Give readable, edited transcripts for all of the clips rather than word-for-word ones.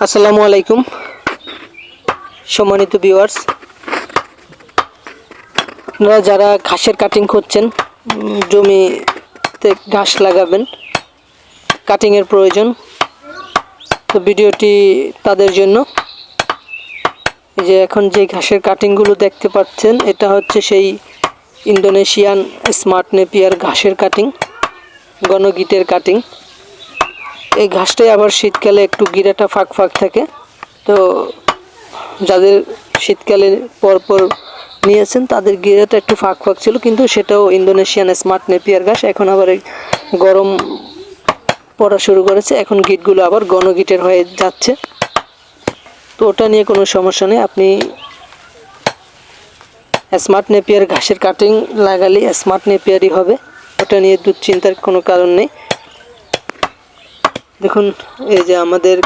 আসসালামু আলাইকুম সম্মানিত ভিউয়ার্স, আপনারা যারা ঘাসের কাটিং করছেন, জমিতে ঘাস লাগাবেন, কাটিংয়ের প্রয়োজন, তো ভিডিওটি তাদের জন্য। এই যে এখন যে ঘাসের কাটিংগুলো দেখতে পাচ্ছেন, এটা হচ্ছে সেই ইন্দোনেশিয়ান স্মার্ট নেপিয়ার ঘাসের কাটিং, গণগিটের কাটিং। এই ঘাসটাই আবার শীতকালে একটু গিরাটা ফাঁক ফাঁক থাকে, তো যাদের শীতকালে পরপর নিয়েছেন তাদের গিরাটা একটু ফাঁক ফাঁক ছিল, কিন্তু সেটাও ইন্দোনেশিয়ান স্মার্ট নেপিয়ার ঘাস। এখন আবার এই গরম পড়া শুরু করেছে, এখন গিটগুলো আবার গণগিটের হয়ে যাচ্ছে, তো ওটা নিয়ে কোনো সমস্যা নেই। আপনি স্মার্ট নেপিয়ার ঘাসের কাটিং লাগালে স্মার্ট নেপিয়ারই হবে, ওটা নিয়ে দুশ্চিন্তার কোনো কারণ নেই। দেখুন, এই যে আমাদের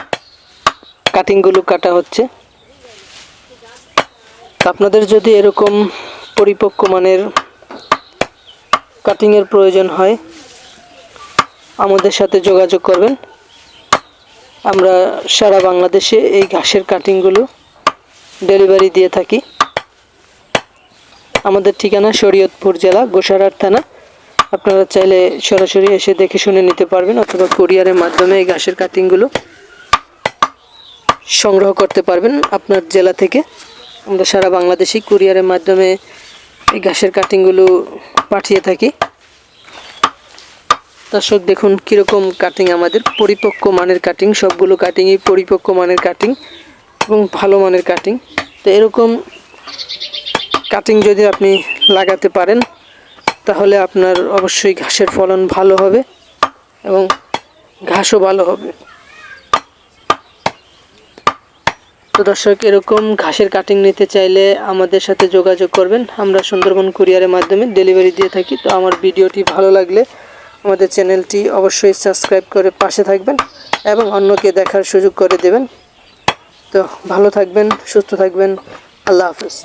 কাটিংগুলো কাটা হচ্ছে। আপনাদের যদি এরকম পরিপক্ক মানের কাটিংয়ের প্রয়োজন হয়, আমাদের সাথে যোগাযোগ করবেন। আমরা সারা বাংলাদেশে এই ঘাসের কাটিংগুলো ডেলিভারি দিয়ে থাকি। আমাদের ঠিকানা শরীয়তপুর জেলা, গোসারাট থানা। আপনারা চাইলে সরাসরি এসে দেখে শুনে নিতে পারবেন, অথবা কুরিয়ারের মাধ্যমে এই ঘাসের কাটিংগুলো সংগ্রহ করতে পারবেন আপনার জেলা থেকে। আমরা সারা বাংলাদেশে কুরিয়ারের মাধ্যমে এই ঘাসের কাটিংগুলো পাঠিয়ে থাকি। দর্শক দেখুন কীরকম কাটিং, আমাদের পরিপক্ক মানের কাটিং, সবগুলো কাটিংই পরিপক্ক মানের কাটিং এবং ভালো মানের কাটিং। তো এরকম কাটিং যদি আপনি লাগাতে পারেন, তাহলে আপনার অবশ্যই ঘাসের ফলন ভালো হবে এবং ঘাসও ভালো হবে। তো দর্শক, এরকম ঘাসের কাটিং নিতে চাইলে আমাদের সাথে যোগাযোগ করবেন। আমরা সুন্দরবন কুরিয়ারের মাধ্যমে ডেলিভারি দিয়ে থাকি। তো আমার ভিডিওটি ভালো লাগলে আমাদের চ্যানেলটি অবশ্যই সাবস্ক্রাইব করে পাশে থাকবেন এবং অন্যকে দেখার সুযোগ করে দেবেন। তো ভালো থাকবেন, সুস্থ থাকবেন। আল্লাহ হাফেজ।